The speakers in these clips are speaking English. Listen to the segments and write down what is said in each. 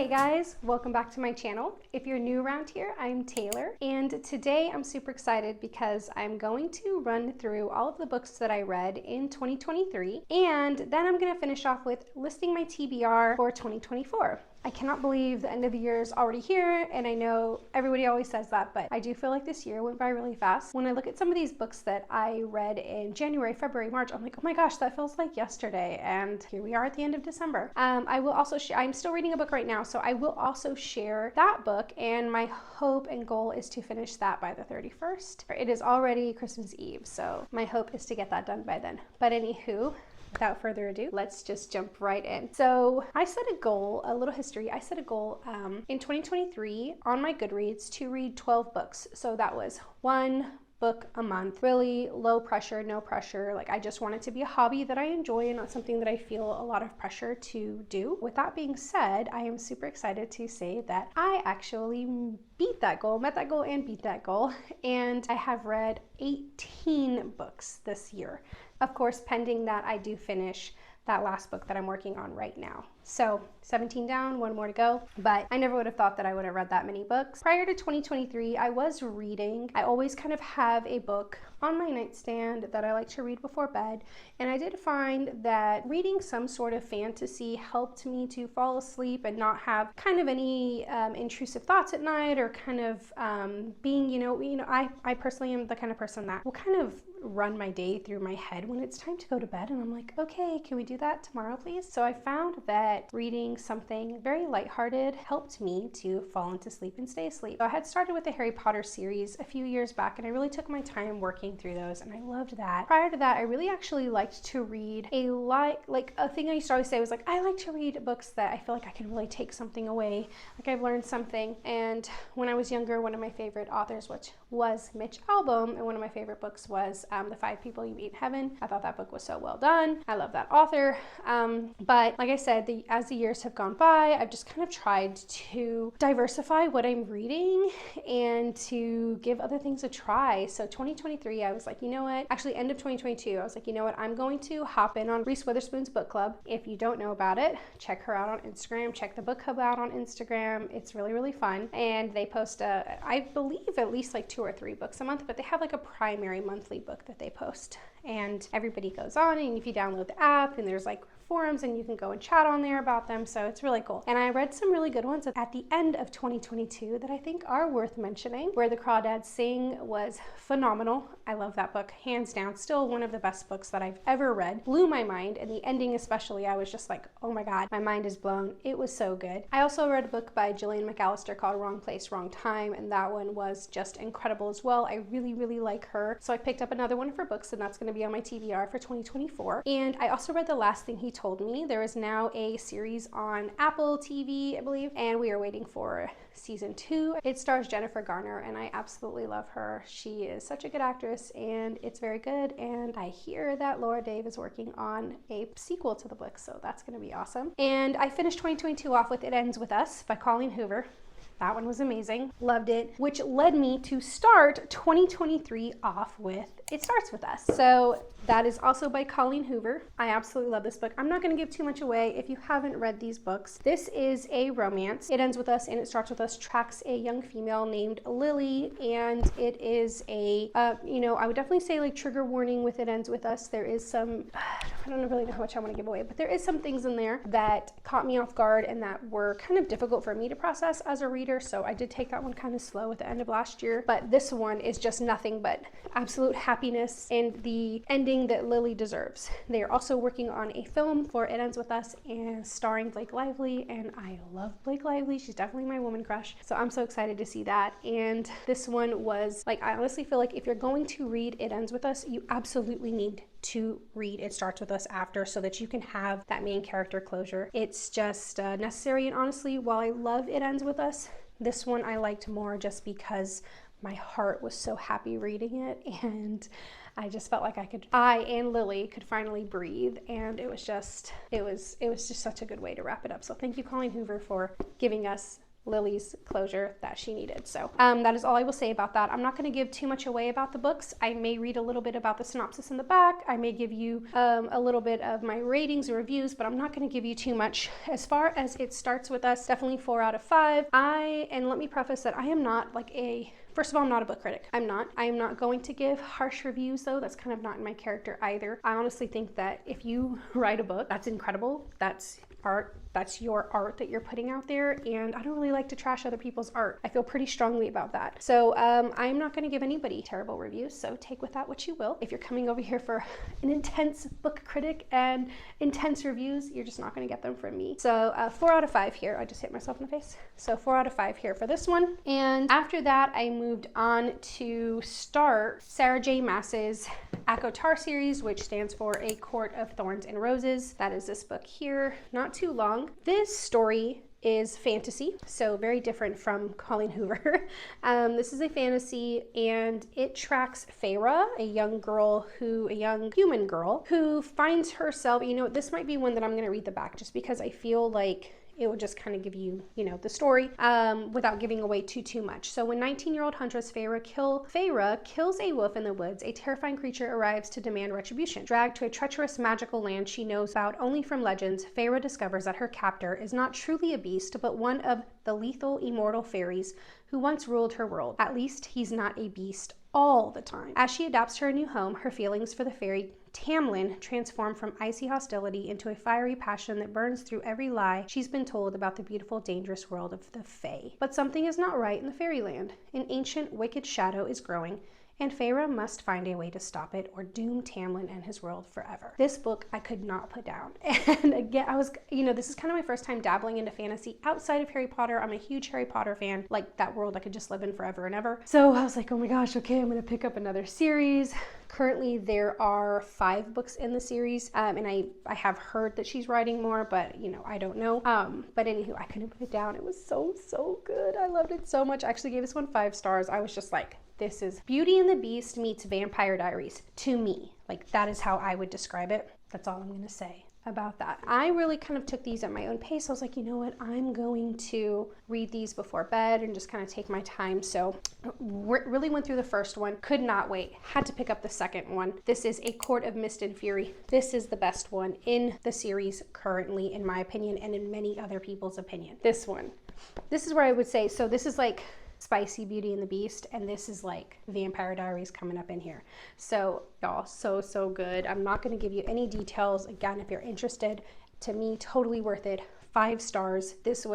guys, welcome back to my channel. If you're new around here, I'm Taylor, and today I'm super excited because I'm going to run through all of the books that I read in 2023, and then I'm going to finish off with listing my TBR for 2024. I cannot believe the end of the year is already here, and I know everybody always says that, but I do feel like this year went by really fast. When I look at some of these books that I read in January, February, March, I'm like, oh my gosh, that feels like yesterday, and here we are at the end of December. I will also share, I'm still reading a book right now, so I will also share that book, and my hope and goal is to finish that by the 31st. It is already Christmas Eve, so my hope is to get that done by then. But anywho, without further ado, let's just jump right in. So I set a goal, a little history. I set a goal in 2023 on my Goodreads to read 12 books. So that was one book a month, really low pressure, no pressure. Like, I just want it to be a hobby that I enjoy and not something that I feel a lot of pressure to do. With that being said, I am super excited to say that I actually beat that goal, met that goal and beat that goal. And I have read 18 books this year. Of course, pending that I do finish that last book that I'm working on right now. So 17 down, one more to go, but I never would have thought that I would have read that many books. Prior to 2023, I was reading. I always kind of have a book on my nightstand that I like to read before bed, and I did find that reading some sort of fantasy helped me to fall asleep and not have kind of any intrusive thoughts at night, or kind of being, I personally am the kind of person that will kind of run my day through my head when it's time to go to bed, and I'm like, okay, can we do that tomorrow, please? So I found that reading something very lighthearted helped me to fall into sleep and stay asleep. So I had started with the Harry Potter series a few years back, and I really took my time working through those, and I loved that. Prior to that, I really actually liked to read like a thing I used to always say was like, I like to read books that I feel like I can really take something away, like I've learned something. And when I was younger, one of my favorite authors, which was Mitch Albom, and one of my favorite books was The 5 People You Meet in Heaven. I thought that book was so well done. I love that author. But like I said, as the years have gone by, I've just kind of tried to diversify what I'm reading and to give other things a try. So 2023, I was like, you know what? Actually, end of 2022, I was like, you know what? I'm going to hop in on Reese Witherspoon's book club. If you don't know about it, check her out on Instagram. Check the book club out on Instagram. It's really, really fun. And they post, I believe, at least like 2 or 3 books a month, but they have like a primary monthly book that they post. And everybody goes on, and if you download the app, and there's like forums, and you can go and chat on there about them, so it's really cool. And I read some really good ones at the end of 2022 that I think are worth mentioning. Where the Crawdads Sing was phenomenal. I love that book, hands down. Still one of the best books that I've ever read. Blew my mind, and the ending especially, I was just like, oh my god, my mind is blown. It was so good. I also read a book by Gillian McAllister called Wrong Place, Wrong Time, and that one was just incredible as well. I really, really like her. So I picked up another one of her books, and that's going to be on my TBR for 2024. And I also read The Last Thing He Told Me. There is now a series on Apple TV, I believe, and we are waiting for season 2. It stars Jennifer Garner, and I absolutely love her. She is such a good actress, and it's very good. And I hear that Laura Dave is working on a sequel to the book, so that's going to be awesome. And I finished 2022 off with It Ends With Us by Colleen Hoover. That one was amazing. Loved it, which led me to start 2023 off with It Starts With Us. So that is also by Colleen Hoover. I absolutely love this book. I'm not going to give too much away if you haven't read these books. This is a romance. It Ends With Us and It Starts With Us tracks a young female named Lily, and it is a, I would definitely say like trigger warning with It Ends With Us. There is some, I don't really know how much I want to give away, but there is some things in there that caught me off guard and that were kind of difficult for me to process as a reader. So I did take that one kind of slow at the end of last year, but this one is just nothing but absolute happiness and the ending that Lily deserves. They are also working on a film for It Ends With Us, and starring Blake Lively, and I love Blake Lively. She's definitely my woman crush, so I'm so excited to see that. And this one was like, I honestly feel like if you're going to read It Ends With Us, you absolutely need to read It Starts With Us after, so that you can have that main character closure. It's just necessary. And honestly, while I love It Ends With Us, this one I liked more just because my heart was so happy reading it, and I just felt like I and Lily could finally breathe, and it was just such a good way to wrap it up. So thank you, Colleen Hoover, for giving us Lily's closure that she needed. So that is all I will say about that. I'm not going to give too much away about the books. I may read a little bit about the synopsis in the back. I may give you a little bit of my ratings or reviews, but I'm not going to give you too much. As far as it starts with us, definitely 4 out of 5. And let me preface that I am not like first of all, I'm not a book critic. I am not going to give harsh reviews though. That's kind of not in my character either. I honestly think that if you write a book, that's incredible. That's art. That's your art that you're putting out there, and I don't really like to trash other people's art. I feel pretty strongly about that. So I'm not going to give anybody terrible reviews, so take with that what you will. If you're coming over here for an intense book critic and intense reviews, you're just not going to get them from me. So 4 out of 5 here. I just hit myself in the face. So 4 out of 5 here for this one. And after that, I moved on to start Sarah J. Maas's ACOTAR series, which stands for A Court of Thorns and Roses. That is this book here. Not too long. This story is fantasy, so very different from Colleen Hoover. This is a fantasy, and it tracks Feyre, a young human girl who finds herself, this might be one that I'm going to read the back just because I feel like it will just kind of give you, the story without giving away too much. So when 19-year-old huntress Feyre kills a wolf in the woods, a terrifying creature arrives to demand retribution. Dragged to a treacherous magical land she knows about only from legends, Feyre discovers that her captor is not truly a beast, but one of the lethal immortal fairies who once ruled her world. At least he's not a beast all the time. As she adapts to her new home, her feelings for the fairy Tamlin transform from icy hostility into a fiery passion that burns through every lie she's been told about the beautiful, dangerous world of the Fae. But something is not right in the fairyland. An ancient, wicked shadow is growing, and Feyre must find a way to stop it or doom Tamlin and his world forever. This book I could not put down. And again, this is kind of my first time dabbling into fantasy outside of Harry Potter. I'm a huge Harry Potter fan, like that world I could just live in forever and ever. So I was like, oh my gosh, okay, I'm gonna pick up another series. Currently, there are 5 books in the series, and I have heard that she's writing more, but I don't know. But anywho, I couldn't put it down. It was so good. I loved it so much. I actually gave this one 5 stars. I was just like, this is Beauty and the Beast meets Vampire Diaries to me. Like, that is how I would describe it. That's all I'm gonna say about that. I really kind of took these at my own pace. I was like, you know what, I'm going to read these before bed and just kind of take my time. So really went through the first one, could not wait, had to pick up the second one. This is A Court of Mist and Fury. This is the best one in the series currently, in my opinion, and in many other people's opinion. This is where I would say, so this is like spicy Beauty and the Beast, and this is like Vampire Diaries coming up in here. So y'all, so good. I'm not going to give you any details. Again, if you're interested, to me, totally worth it. 5 stars. This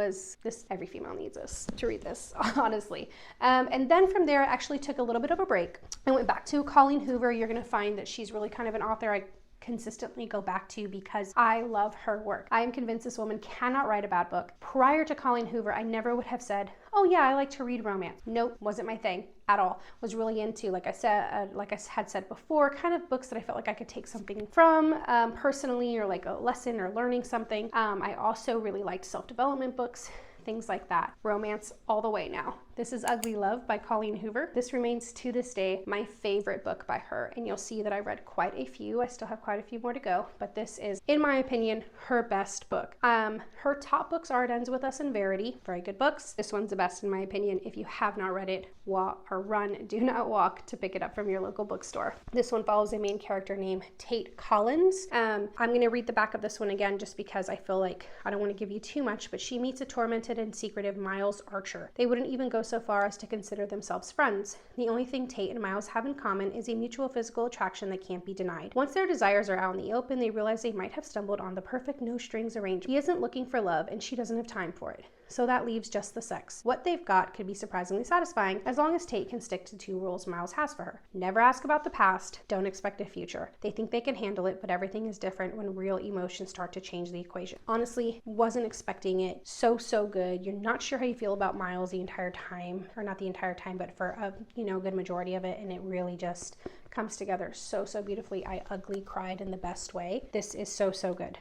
every female needs this, to read this, honestly. And then from there, I actually took a little bit of a break. I went back to Colleen Hoover. You're going to find that she's really kind of an author I consistently go back to because I love her work. I am convinced this woman cannot write a bad book. Prior to Colleen Hoover, I never would have said, oh yeah, I like to read romance. Nope, wasn't my thing at all. Was really into, like I had said before, kind of books that I felt like I could take something from personally, or like a lesson or learning something. I also really liked self-development books, things like that. Romance all the way now. This is Ugly Love by Colleen Hoover. This remains to this day my favorite book by her, and you'll see that I read quite a few. I still have quite a few more to go, but this is, in my opinion, her best book. Her top books are It Ends With Us and Verity. Very good books. This one's the best in my opinion. If you have not read it, do not walk to pick it up from your local bookstore. This one follows a main character named Tate Collins. I'm going to read the back of this one again just because I feel like I don't want to give you too much, but she meets a tormented and secretive Miles Archer. They wouldn't even go so far as to consider themselves friends. The only thing Tate and Miles have in common is a mutual physical attraction that can't be denied. Once their desires are out in the open, they realize they might have stumbled on the perfect no-strings arrangement. He isn't looking for love, and she doesn't have time for it. So that leaves just the sex. What they've got could be surprisingly satisfying as long as Tate can stick to 2 rules Miles has for her. Never ask about the past, don't expect a future. They think they can handle it, but everything is different when real emotions start to change the equation. Honestly, wasn't expecting it. So good. You're not sure how you feel about Miles the entire time, or not the entire time, but for a good majority of it, and it really just comes together so beautifully. I ugly cried in the best way. This is so good.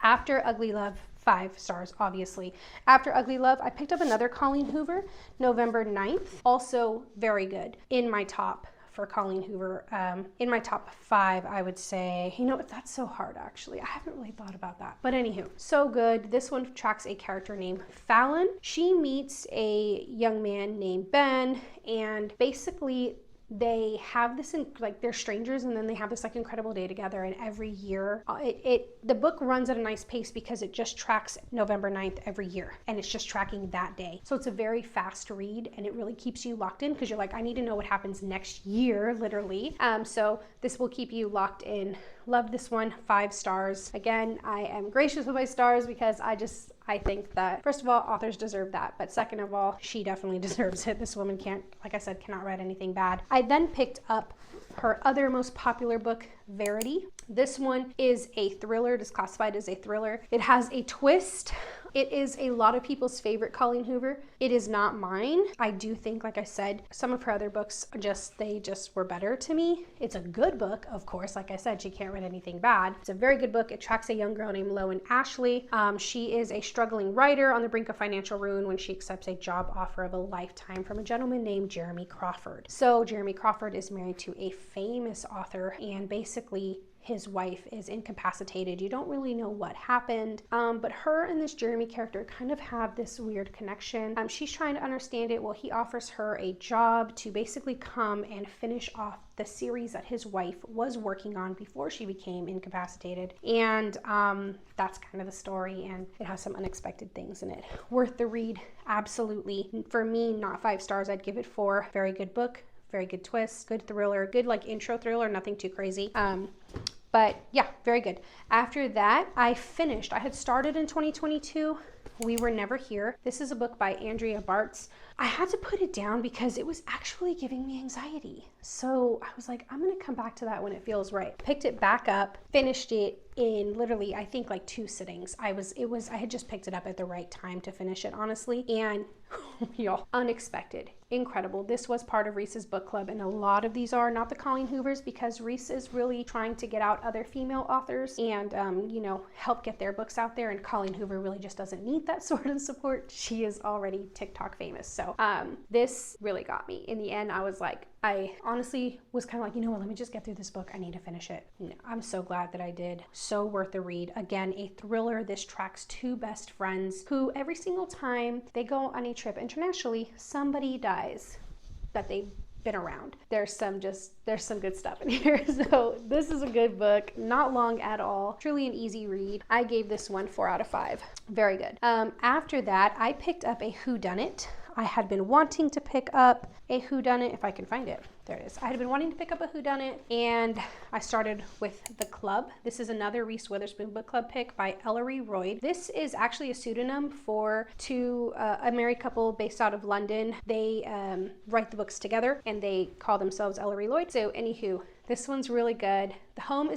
After Ugly Love, 5 stars, obviously. After Ugly Love, I picked up another Colleen Hoover, November 9th. Also very good. In my top for Colleen Hoover. In my top 5, I would say, you know, that's so hard actually. I haven't really thought about that. But anywho, so good. This one tracks a character named Fallon. She meets a young man named Ben, and basically they have this, like, they're strangers, and then they have this like incredible day together. And every year the book runs at a nice pace because it just tracks November 9th every year, and it's just tracking that day. So it's a very fast read, and it really keeps you locked in because you're like, I need to know what happens next year, literally. So this will keep you locked in. Love this one. 5 stars. Again, I am gracious with my stars because I think that, first of all, authors deserve that, but second of all, she definitely deserves it. This woman can't, like I said, cannot write anything bad. I then picked up her other most popular book, Verity. This one is a thriller. It is classified as a thriller. It has a twist. It is a lot of people's favorite Colleen Hoover. It is not mine. I do think, like I said, some of her other books they just were better to me. It's a good book, of course. Like I said, she can't write anything bad. It's a very good book. It tracks a young girl named Loan Ashley. She is a struggling writer on the brink of financial ruin when she accepts a job offer of a lifetime from a gentleman named Jeremy Crawford. So Jeremy Crawford is married to a famous author, and basically his wife is incapacitated. You don't really know what happened, but her and this Jeremy character kind of have this weird connection. She's trying to understand it. Well, he offers her a job to basically come and finish off the series that his wife was working on before she became incapacitated. And that's kind of the story, and it has some unexpected things in it. Worth the read, absolutely. For me, not 5 stars. I'd give it 4. Very good book, very good twist, good thriller, good like intro thriller, nothing too crazy. But yeah, very good. After that, I had started in 2022, We Were Never Here. This is a book by Andrea Bartz. I had to put it down because it was actually giving me anxiety. So I was like, I'm gonna come back to that when it feels right. Picked it back up, finished it in literally, I think like 2 sittings. I had just picked it up at the right time to finish it, honestly. And y'all, unexpected, incredible. This was part of Reese's book club, and a lot of these are not the Colleen Hoovers, because Reese is really trying to get out other female authors and, you know, help get their books out there. And Colleen Hoover really just doesn't need that sort of support. She is already TikTok famous. So this really got me. In the end, I was like, I honestly was kind of like, you know what, let me just get through this book. I need to finish it. I'm so glad that I did. So worth the read. Again, a thriller. This tracks 2 best friends who every single time they go on a trip internationally, somebody dies that they've been around. There's some good stuff in here. So this is a good book, not long at all, truly an easy read. I gave this one 4 out of 5. Very good. After that, I picked up a whodunit. I had been wanting to pick up a whodunit, if I can find it. There it is. I had been wanting to pick up a whodunit, and I started with The Club. This is another Reese Witherspoon book club pick by Ellery Royd. This is actually a pseudonym for a married couple based out of London. They write the books together, and they call themselves Ellery Lloyd. So anywho, this one's really good. The Home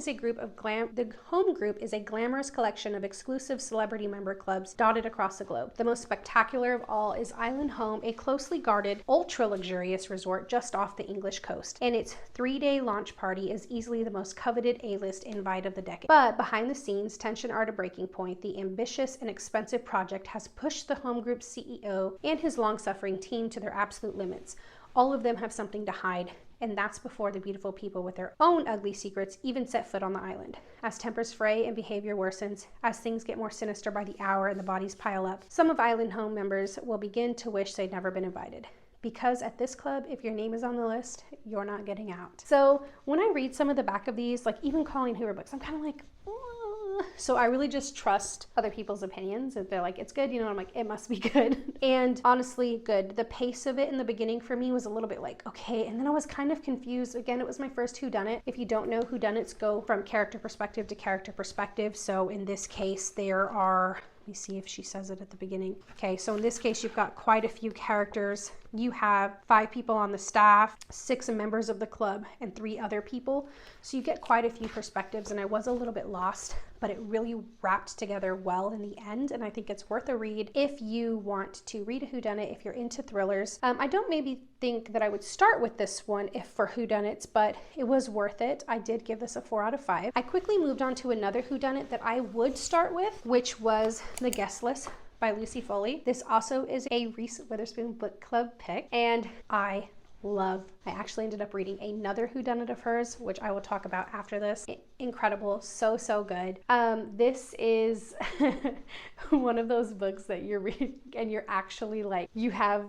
Group is a glamorous collection of exclusive celebrity member clubs dotted across the globe. The most spectacular of all is Island Home, a closely guarded, ultra-luxurious resort just off the English coast. And its 3-day launch party is easily the most coveted A-list invite of the decade. But behind the scenes, tension are at a breaking point. The ambitious and expensive project has pushed the Home Group's CEO and his long-suffering team to their absolute limits. All of them have something to hide, and that's before the beautiful people with their own ugly secrets even set foot on the island. As tempers fray and behavior worsens, as things get more sinister by the hour and the bodies pile up, some of Island Home members will begin to wish they'd never been invited. Because at this club, if your name is on the list, you're not getting out. So when I read some of the back of these, like even Colleen Hoover books, I'm kind of like, so I really just trust other people's opinions. If they're like, it's good, you know, I'm like, it must be good. And honestly, good. The pace of it in the beginning for me was a little bit like, okay. And then I was kind of confused. Again, it was my first whodunit. If you don't know, whodunits go from character perspective to character perspective. So in this case, there are, let me see if she says it at the beginning. Okay, so in this case, you've got quite a few characters. You have 5 people on the staff, 6 members of the club, and 3 other people. So you get quite a few perspectives, and I was a little bit lost, but it really wrapped together well in the end, and I think it's worth a read if you want to read a whodunit, if you're into thrillers. I don't maybe think that I would start with this one if for whodunits, but it was worth it. I did give this a 4 out of 5. I quickly moved on to another whodunit that I would start with, which was The Guest List by Lucy Foley. This also is a Reese Witherspoon book club pick, and I love. I actually ended up reading another whodunit of hers, which I will talk about after this. Incredible, so good. This is one of those books that you're reading and you're actually like, you have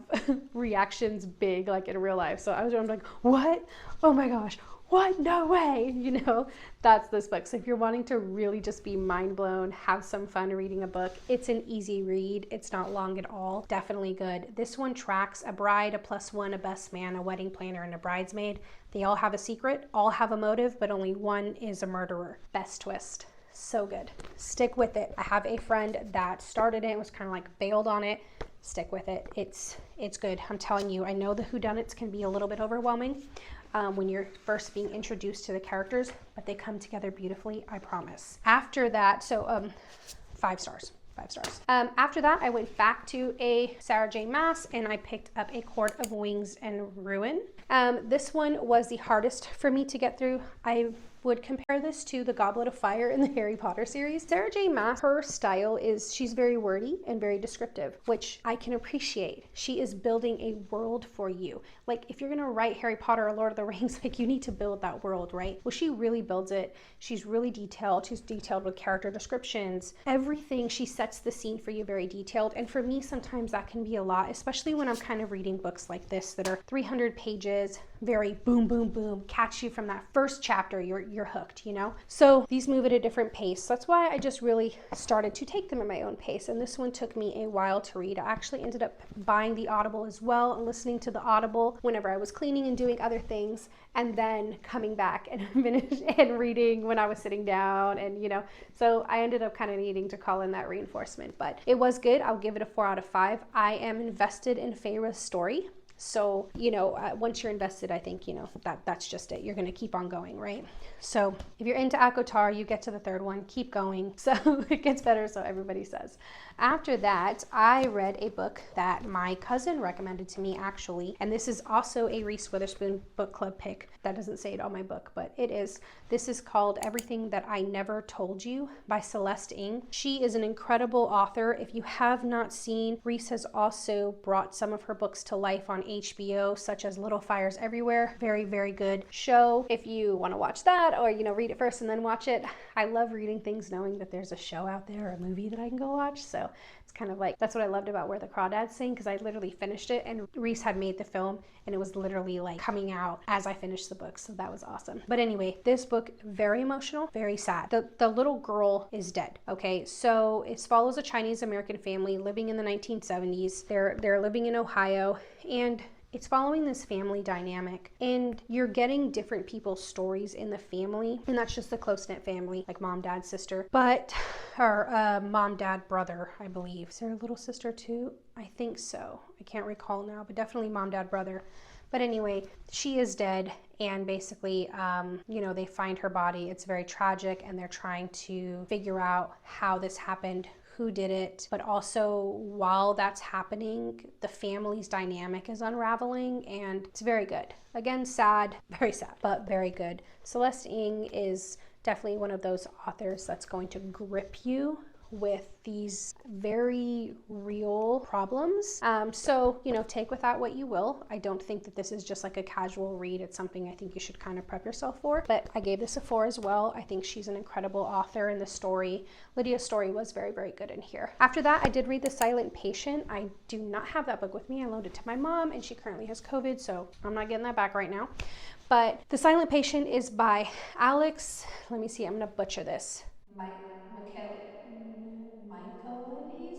reactions big like in real life. So I'm like, what? Oh my gosh, what? No way, you know, that's this book. So if you're wanting to really just be mind blown, have some fun reading a book, it's an easy read. It's not long at all. Definitely good. This one tracks a bride, a +1, a best man, a wedding planner, and a bridesmaid. They all have a secret, all have a motive, but only one is a murderer. Best twist. So good. Stick with it. I have a friend that started it and was kind of like bailed on it. Stick with it. It's good. I'm telling you, I know the whodunits can be a little bit overwhelming when you're first being introduced to the characters, but they come together beautifully, I promise. After that, so 5 stars. 5 stars. After that, I went back to a Sarah J. Maas and I picked up A Court of Wings and Ruin. This one was the hardest for me to get through. I would compare this to the Goblet of Fire in the Harry Potter series. Sarah J. Maas, her style is she's very wordy and very descriptive, which I can appreciate. She is building a world for you. Like if you're gonna write Harry Potter or Lord of the Rings, like you need to build that world, right? Well, she really builds it. She's really detailed. She's detailed with character descriptions. Everything, she sets the scene for you very detailed. And for me, sometimes that can be a lot, especially when I'm kind of reading books like this that are 300 pages, very boom, boom, boom, catch you from that first chapter, you're hooked, you know? So these move at a different pace. That's why I just really started to take them at my own pace. And this one took me a while to read. I actually ended up buying the Audible as well and listening to the Audible whenever I was cleaning and doing other things, and then coming back and finish and reading when I was sitting down, and you know, so I ended up kind of needing to call in that reinforcement, but it was good. I'll give it a 4 out of 5. I am invested in Feyre's story. So, you know, once you're invested, I think, you know, that's just it. You're going to keep on going, right? So if you're into ACOTAR, you get to the 3rd one, keep going. So it gets better, so everybody says. After that, I read a book that my cousin recommended to me, actually. And this is also a Reese Witherspoon book club pick. That doesn't say it on my book, but it is. This is called Everything That I Never Told You by Celeste Ng. She is an incredible author. If you have not seen, Reese has also brought some of her books to life on HBO, such as Little Fires Everywhere. Very, very good show. If you want to watch that, or, you know, read it first and then watch it. I love reading things knowing that there's a show out there or a movie that I can go watch. So it's kind of like, that's what I loved about Where the Crawdads Sing, because I literally finished it and Reese had made the film and it was literally like coming out as I finished the book. So that was awesome. But anyway, this book, very emotional, very sad. The little girl is dead. Okay. So it follows a Chinese American family living in the 1970s. They're living in Ohio, and it's following this family dynamic, and you're getting different people's stories in the family, and that's just a close-knit family, like mom, dad, sister, but her mom, dad, brother, I believe. Is there a little sister too? I think so. I can't recall now, but definitely mom, dad, brother. But anyway, she is dead, and basically, you know, they find her body. It's very tragic, and they're trying to figure out how this happened, who did it, but also while that's happening, the family's dynamic is unraveling, and it's very good. Again, sad, very sad, but very good. Celeste Ng is definitely one of those authors that's going to grip you with these very real problems. So, you know, take with that what you will. I don't think that this is just like a casual read. It's something I think you should kind of prep yourself for, but I gave this a 4 as well. I think she's an incredible author, and the story, Lydia's story, was very, very good in here. After that, I did read The Silent Patient. I do not have that book with me. I loaned it to my mom, and she currently has COVID, so I'm not getting that back right now. But The Silent Patient is by Alex, let me see, I'm gonna butcher this.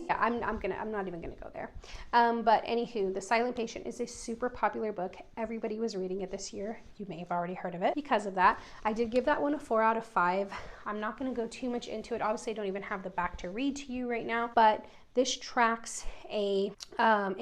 Yeah, I'm not even gonna go there. But anywho, The Silent Patient is a super popular book. Everybody was reading it this year. You may have already heard of it because of that. I did give that one a 4 out of 5. I'm not gonna go too much into it. Obviously, I don't even have the back to read to you right now, but this tracks a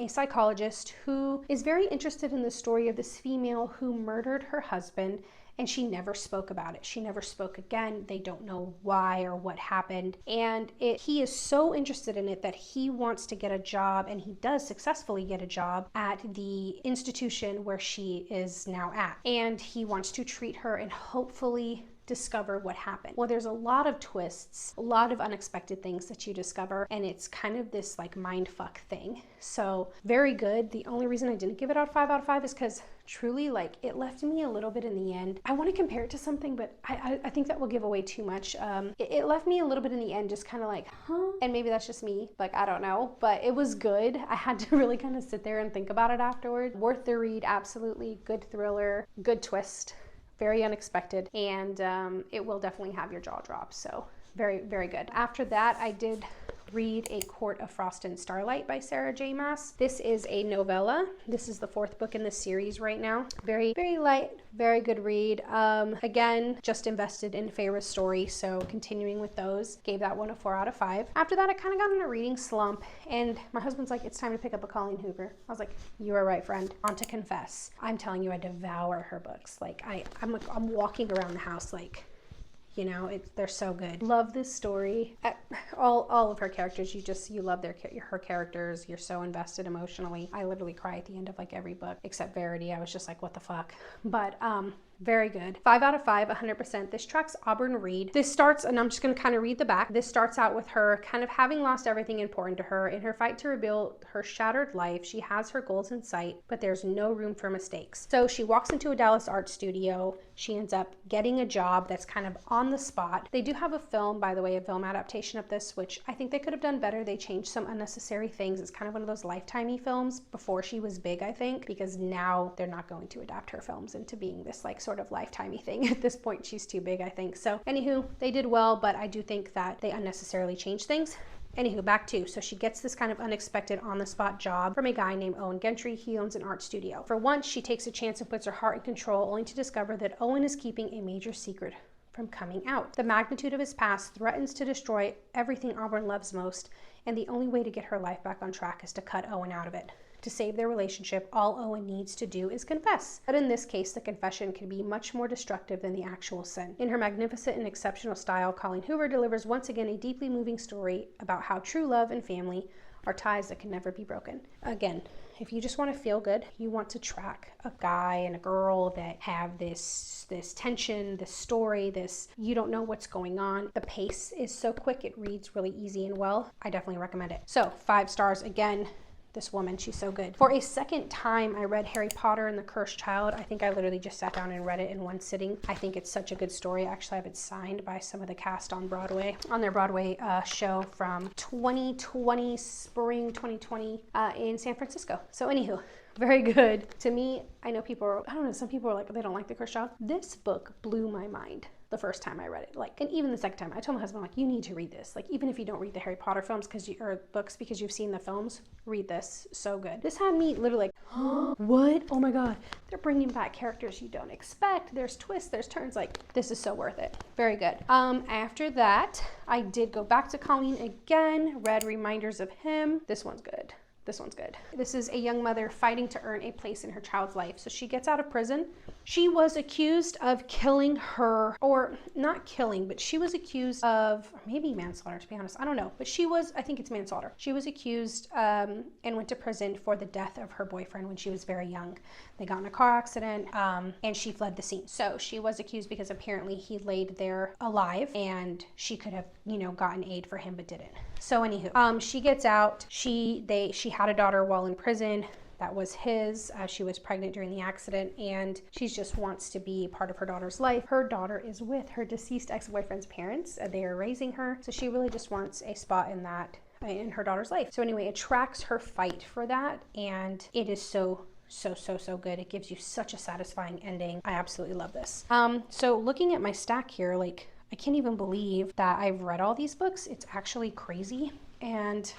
psychologist who is very interested in the story of this female who murdered her husband, and she never spoke about it. She never spoke again. They don't know why or what happened. And he is so interested in it that he wants to get a job, and he does successfully get a job at the institution where she is now at. And he wants to treat her and hopefully discover what happened. Well, there's a lot of twists, a lot of unexpected things that you discover, and it's kind of this like mind fuck thing. So very good. The only reason I didn't give it out 5 out of 5 is because truly, like, it left me a little bit in the end. I want to compare it to something, but I think that will give away too much. It left me a little bit in the end just kind of like, huh? And maybe that's just me, like, I don't know, but it was good. I had to really kind of sit there and think about it afterward. Worth the read, absolutely. Good thriller, good twist, very unexpected, and it will definitely have your jaw drop. So very, very good. After that, I did read A Court of Frost and Starlight by Sarah J. Maas. This is a novella. This is the 4th book in the series right now. Very, very light, very good read. Again, just invested in Feyre's story, so continuing with those. Gave that one a 4 out of 5. After that, I kind of got in a reading slump, and my husband's like, it's time to pick up a Colleen Hoover. I was like, you are right, friend. On to confess. I'm telling you, I devour her books. Like, I'm walking around the house like, you know, they're so good. Love this story. All of her characters, you love her characters. You're so invested emotionally. I literally cry at the end of like every book except Verity. I was just like, what the fuck? But very good. 5 out of 5, 100%. This tracks Auburn Reed. This starts, and I'm just going to kind of read the back. This starts out with her kind of having lost everything important to her. In her fight to rebuild her shattered life, she has her goals in sight, but there's no room for mistakes. So she walks into a Dallas art studio. She ends up getting a job that's kind of on the spot. They do have a film, by the way, a film adaptation of this, which I think they could have done better. They changed some unnecessary things. It's kind of one of those Lifetime-y films before she was big, I think, because now they're not going to adapt her films into being this like sort of Lifetime-y thing. At this point, she's too big, I think. So anywho, they did well, but I do think that they unnecessarily changed things. Anywho, back to, so she gets this kind of unexpected on-the-spot job from a guy named Owen Gentry. He owns an art studio. For once, she takes a chance and puts her heart in control, only to discover that Owen is keeping a major secret from coming out. The magnitude of his past threatens to destroy everything Auburn loves most, and the only way to get her life back on track is to cut Owen out of it. To save their relationship, all Owen needs to do is confess. But in this case, the confession can be much more destructive than the actual sin. In her magnificent and exceptional style, Colleen Hoover delivers once again a deeply moving story about how true love and family are ties that can never be broken. Again, if you just want to feel good, you want to track a guy and a girl that have this tension, this story, this, you don't know what's going on. The pace is so quick, it reads really easy and well. I definitely recommend it. So 5 stars again. This woman, she's so good. For a second time, I read Harry Potter and the Cursed Child. I think I literally just sat down and read it in one sitting. I think it's such a good story. I actually have it signed by some of the cast on Broadway, on their Broadway show from 2020, spring 2020 in San Francisco. So anywho, very good. To me, I know people are, I don't know, some people are like, they don't like the Cursed Child. This book blew my mind the first time I read it, like, and even the second time. I told my husband, like, you need to read this. Like, even if you don't read the Harry Potter films or books because you've seen the films, read this. So good. This had me literally like, huh? What? Oh my God. They're bringing back characters you don't expect. There's twists, there's turns. Like, this is so worth it. Very good. After that, I did go back to Colleen again, read Reminders of Him. This one's good. This one's good. This is a young mother fighting to earn a place in her child's life. So she gets out of prison. She was accused of killing her, or not killing, but she was accused of, or maybe manslaughter, to be honest. I don't know. But she was, I think it's manslaughter. She was accused and went to prison for the death of her boyfriend when she was very young. They got in a car accident and she fled the scene. So she was accused because apparently he laid there alive and she could have, you know, gotten aid for him, but didn't. So anywho, she gets out. She had a daughter while in prison. That was his. She was pregnant during the accident, and she just wants to be part of her daughter's life. Her daughter is with her deceased ex-boyfriend's parents. They are raising her, so she really just wants a spot in that, in her daughter's life. So anyway, it tracks her fight for that, and it is so good. It gives you such a satisfying ending. I absolutely love this. So looking at my stack here, like, I can't even believe that I've read all these books. It's actually crazy, and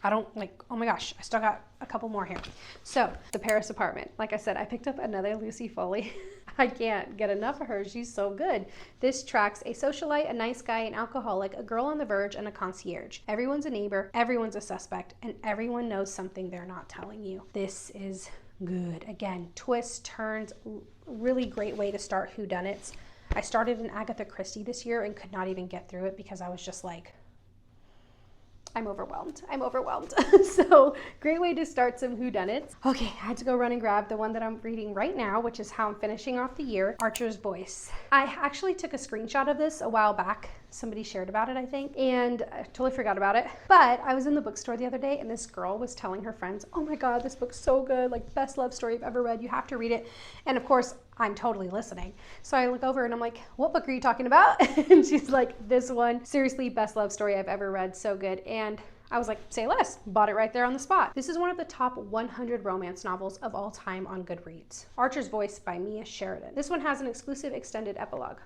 I don't, like, oh my gosh, I still got a couple more here. So, The Paris Apartment. Like I said, I picked up another Lucy Foley. I can't get enough of her. She's so good. This tracks a socialite, a nice guy, an alcoholic, a girl on the verge, and a concierge. Everyone's a neighbor, everyone's a suspect, and everyone knows something they're not telling you. This is good. Again, twists, turns, really great way to start whodunits. I started an Agatha Christie this year and could not even get through it because I was just like, I'm overwhelmed. I'm overwhelmed. So great way to start some whodunits. Okay, I had to go run and grab the one that I'm reading right now, which is how I'm finishing off the year, Archer's Voice. I actually took a screenshot of this a while back. Somebody shared about it, I think, and I totally forgot about it. But I was in the bookstore the other day and this girl was telling her friends, oh my God, this book's so good, like best love story I've ever read. You have to read it. And of course, I'm totally listening. So I look over and I'm like, what book are you talking about? And she's like, this one, seriously, best love story I've ever read. So good. And I was like, say less, bought it right there on the spot. This is one of the top 100 romance novels of all time on Goodreads. Archer's Voice by Mia Sheridan. This one has an exclusive extended epilogue.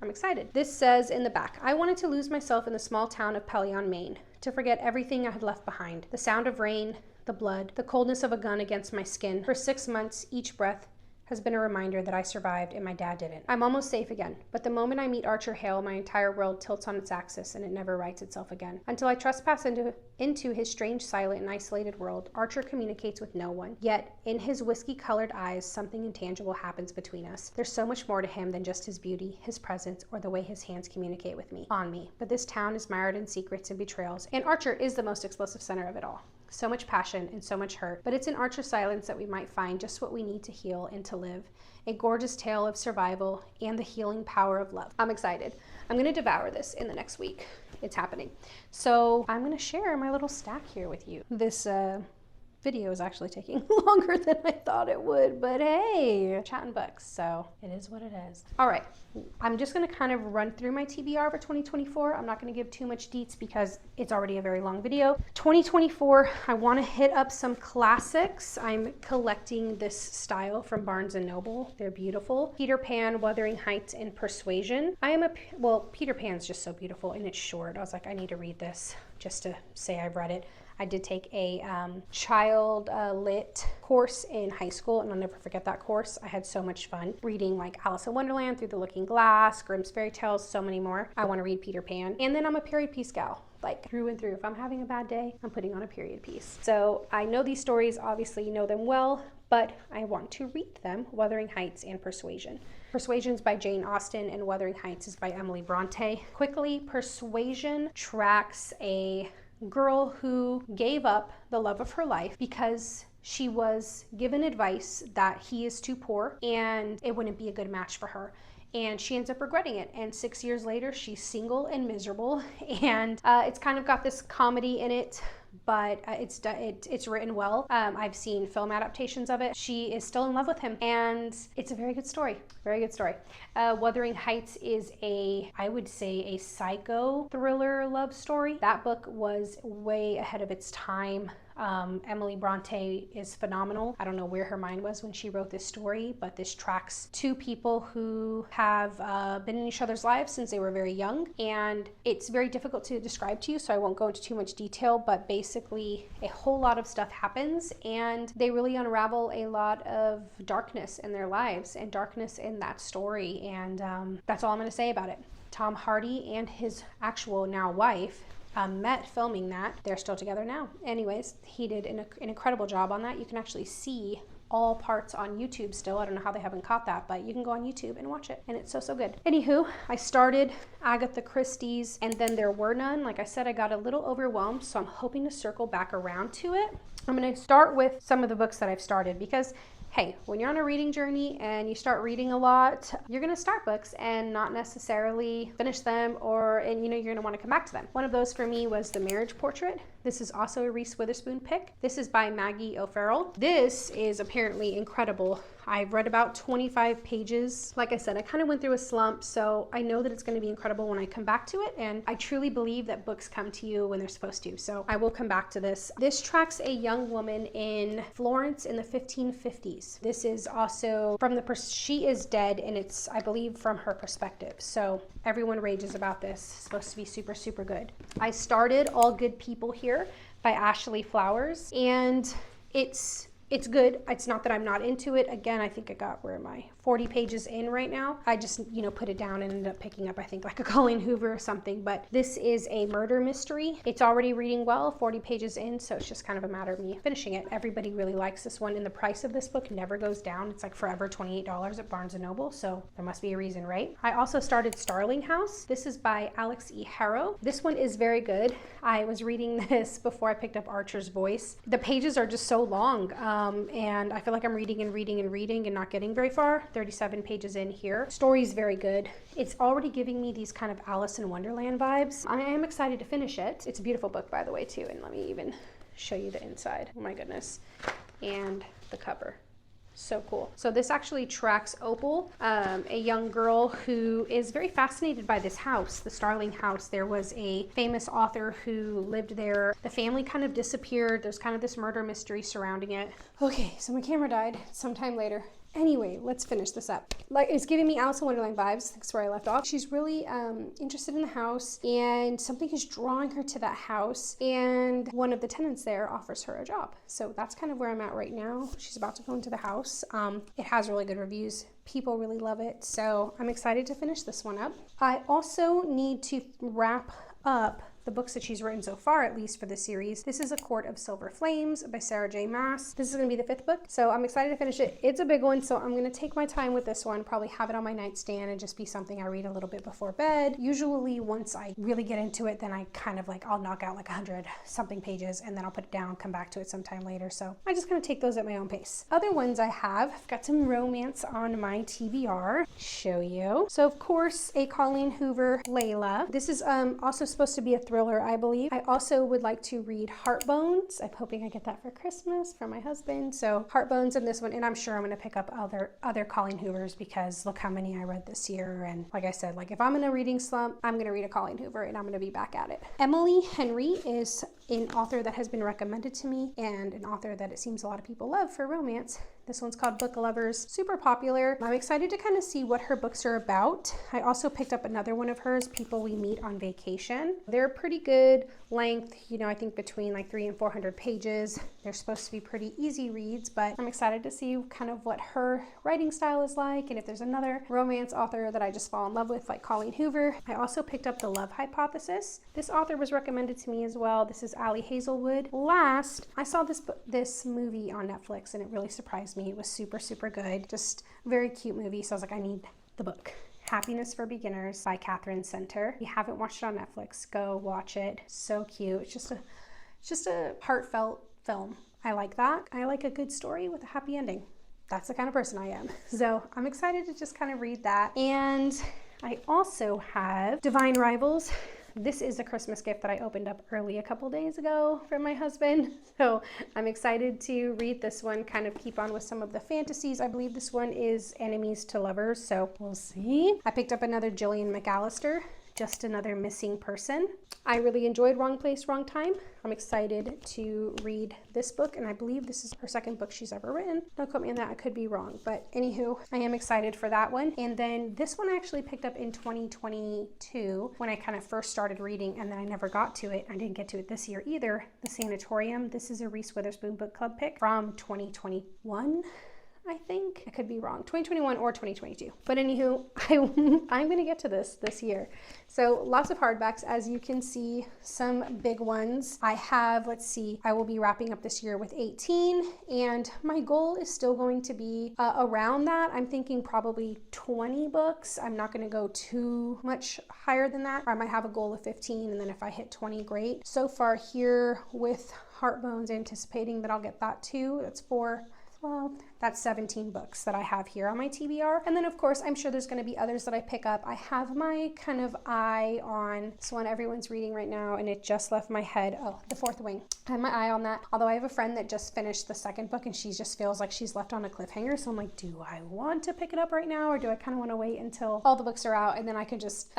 I'm excited. This says in the back, I wanted to lose myself in the small town of Pelion, Maine, to forget everything I had left behind. The sound of rain, the blood, the coldness of a gun against my skin. For 6 months, each breath has been a reminder that I survived and my dad didn't. I'm almost safe again, but the moment I meet Archer Hale, my entire world tilts on its axis and it never rights itself again. Until I trespass into his strange, silent, and isolated world, Archer communicates with no one. Yet, in his whiskey-colored eyes, something intangible happens between us. There's so much more to him than just his beauty, his presence, or the way his hands communicate with me, on me. But this town is mired in secrets and betrayals, and Archer is the most explosive center of it all. So much passion and so much hurt, but it's in Archer's silence that we might find just what we need to heal and to live. A gorgeous tale of survival and the healing power of love. I'm excited. I'm gonna devour this in the next week. It's happening. So I'm gonna share my little stack here with you. This video is actually taking longer than I thought it would, but hey, chatting books, so it is what it is. All right, I'm just gonna kind of run through my TBR for 2024. I'm not gonna give too much deets because it's already a very long video. 2024, I wanna hit up some classics. I'm collecting this style from Barnes & Noble. They're beautiful. Peter Pan, Wuthering Heights, and Persuasion. Well, Peter Pan's just so beautiful and it's short. I was like, I need to read this just to say I've read it. I did take a child lit course in high school, and I'll never forget that course. I had so much fun reading like Alice in Wonderland, Through the Looking Glass, Grimm's Fairy Tales, so many more. I want to read Peter Pan. And then I'm a period piece gal, like through and through. If I'm having a bad day, I'm putting on a period piece. So I know these stories, obviously you know them well, but I want to read them, Wuthering Heights and Persuasion. Persuasion's by Jane Austen and Wuthering Heights is by Emily Bronte. Quickly, Persuasion tracks a girl who gave up the love of her life because she was given advice that he is too poor and it wouldn't be a good match for her. And she ends up regretting it. And 6 years later, she's single and miserable. And it's kind of got this comedy in it, but it's written well. I've seen film adaptations of it. She is still in love with him, and it's a very good story. Very good story. Wuthering Heights is I would say a psycho thriller love story. That book was way ahead of its time. Emily Bronte is phenomenal. I don't know where her mind was when she wrote this story, but this tracks two people who have been in each other's lives since they were very young, and it's very difficult to describe to you, so I won't go into too much detail, but basically a whole lot of stuff happens and they really unravel a lot of darkness in their lives and darkness in that story, and that's all I'm going to say about it. Tom Hardy and his actual now wife met filming that. They're still together now. Anyways, he did an incredible job on that. You can actually see all parts on YouTube still. I don't know how they haven't caught that, but you can go on YouTube and watch it, and it's so, so good. Anywho, I started Agatha Christie's and Then There Were None. Like I said, I got a little overwhelmed, so I'm hoping to circle back around to it. I'm going to start with some of the books that I've started because hey, when you're on a reading journey and you start reading a lot, you're gonna start books and not necessarily finish them, and you know you're gonna wanna come back to them. One of those for me was The Marriage Portrait. This is also a Reese Witherspoon pick. This is by Maggie O'Farrell. This is apparently incredible. I've read about 25 pages. Like I said, I kind of went through a slump, so I know that it's going to be incredible when I come back to it, and I truly believe that books come to you when they're supposed to, so I will come back to this. This tracks a young woman in Florence in the 1550s. This is also from she is dead, and it's, I believe, from her perspective, so everyone rages about this. It's supposed to be super, super good. I started All Good People Here by Ashley Flowers, and it's It's good. It's not that I'm not into it. Again, I think I got, where am I? 40 pages in right now. I just, you know, put it down and ended up picking up, I think, like a Colleen Hoover or something. But this is a murder mystery. It's already reading well, 40 pages in, so it's just kind of a matter of me finishing it. Everybody really likes this one, and the price of this book never goes down. It's like forever $28 at Barnes & Noble, so there must be a reason, right? I also started Starling House. This is by Alex E. Harrow. This one is very good. I was reading this before I picked up Archer's Voice. The pages are just so long, and I feel like I'm reading and reading and reading and not getting very far. 37 pages in here. Story's very good. It's already giving me these kind of Alice in Wonderland vibes. I am excited to finish it. It's a beautiful book, by the way, too, and let me even show you the inside. Oh my goodness. And the cover. So cool. So this actually tracks Opal, a young girl who is very fascinated by this house, the Starling House. There was a famous author who lived there. The family kind of disappeared. There's kind of this murder mystery surrounding it. Okay, so my camera died sometime later. Anyway, let's finish this up. Like, it's giving me Alice in Wonderland vibes. That's where I left off. She's really interested in the house, and something is drawing her to that house, and one of the tenants there offers her a job. So that's kind of where I'm at right now. She's about to go into the house. It has really good reviews. People really love it, so I'm excited to finish this one up. I also need to wrap up the books that she's written so far, at least for the series. This is A Court of Silver Flames by Sarah J. Maas. This is going to be the 5th book, so I'm excited to finish it. It's a big one, so I'm going to take my time with this one, probably have it on my nightstand and just be something I read a little bit before bed. Usually once I really get into it, then I kind of like, I'll knock out like 100 something pages and then I'll put it down, come back to it sometime later. So I just kind of take those at my own pace. Other ones I have, I've got some romance on my TBR. Show you. So of course, a Colleen Hoover, Layla. This is also supposed to be a thriller, I believe. I also would like to read Heartbones. I'm hoping I get that for Christmas from my husband. So Heartbones in this one, and I'm sure I'm going to pick up other Colleen Hoovers because look how many I read this year. And like I said, like if I'm in a reading slump, I'm going to read a Colleen Hoover and I'm going to be back at it. Emily Henry is an author that has been recommended to me and an author that it seems a lot of people love for romance. This one's called Book Lovers, super popular. I'm excited to kind of see what her books are about. I also picked up another one of hers, People We Meet on Vacation. They're pretty good length, you know, I think between like 300 and 400 pages. They're supposed to be pretty easy reads, but I'm excited to see kind of what her writing style is like and if there's another romance author that I just fall in love with like Colleen Hoover. I also picked up The Love Hypothesis. This author was recommended to me as well. This is Ali Hazelwood. Last, I saw this movie on Netflix and it really surprised me. It was super, super good. Just a very cute movie. So I was like, I need the book. Happiness for Beginners by Catherine Center. If you haven't watched it on Netflix, go watch it. So cute. It's just a heartfelt film. I like that. I like a good story with a happy ending. That's the kind of person I am. So I'm excited to just kind of read that. And I also have Divine Rivals. This is a Christmas gift that I opened up early a couple days ago from my husband. So I'm excited to read this one, kind of keep on with some of the fantasies. I believe this one is Enemies to Lovers, so we'll see. I picked up another Jillian McAllister, Just Another Missing Person. I really enjoyed Wrong Place, Wrong Time. I'm excited to read this book, and I believe this is her second book she's ever written. Don't quote me on that, I could be wrong, but anywho, I am excited for that one. And then this one I actually picked up in 2022 when I kind of first started reading, and then I never got to it. I didn't get to it this year either. The Sanatorium. This is a Reese Witherspoon book club pick from 2021. I think. I could be wrong. 2021 or 2022. But anywho, I'm going to get to this year. So lots of hardbacks. As you can see, some big ones. I have, let's see, I will be wrapping up this year with 18. And my goal is still going to be around that. I'm thinking probably 20 books. I'm not going to go too much higher than that. Or I might have a goal of 15. And then if I hit 20, great. So far here with Heartbones, anticipating that I'll get that too. That's 4. Well, that's 17 books that I have here on my TBR. And then of course, I'm sure there's going to be others that I pick up. I have my kind of eye on this one everyone's reading right now, and it just left my head. Oh, The Fourth Wing. I have my eye on that. Although I have a friend that just finished the second book and she just feels like she's left on a cliffhanger. So I'm like, do I want to pick it up right now, or do I kind of want to wait until all the books are out and then I can just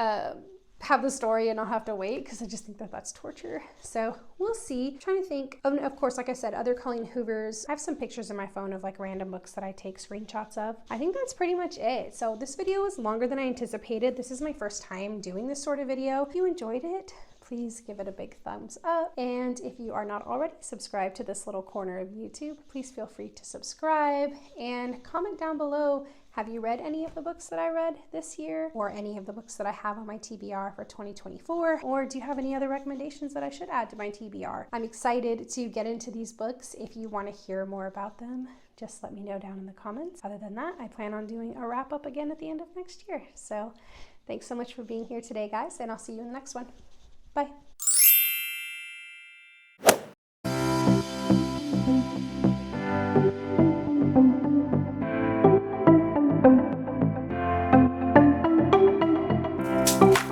have the story and I'll have to wait, because I just think that that's torture. So we'll see. I'm trying to think of course, like I said, other Colleen Hoovers. I have some pictures in my phone of like random books that I take screenshots of. I think that's pretty much it. So this video was longer than I anticipated. This is my first time doing this sort of video. If you enjoyed it, please give it a big thumbs up. And if you are not already subscribed to this little corner of YouTube, please feel free to subscribe and comment down below. Have you read any of the books that I read this year, or any of the books that I have on my TBR for 2024? Or do you have any other recommendations that I should add to my TBR? I'm excited to get into these books. If you want to hear more about them, just let me know down in the comments. Other than that, I plan on doing a wrap up again at the end of next year. So thanks so much for being here today, guys, and I'll see you in the next one. Bye.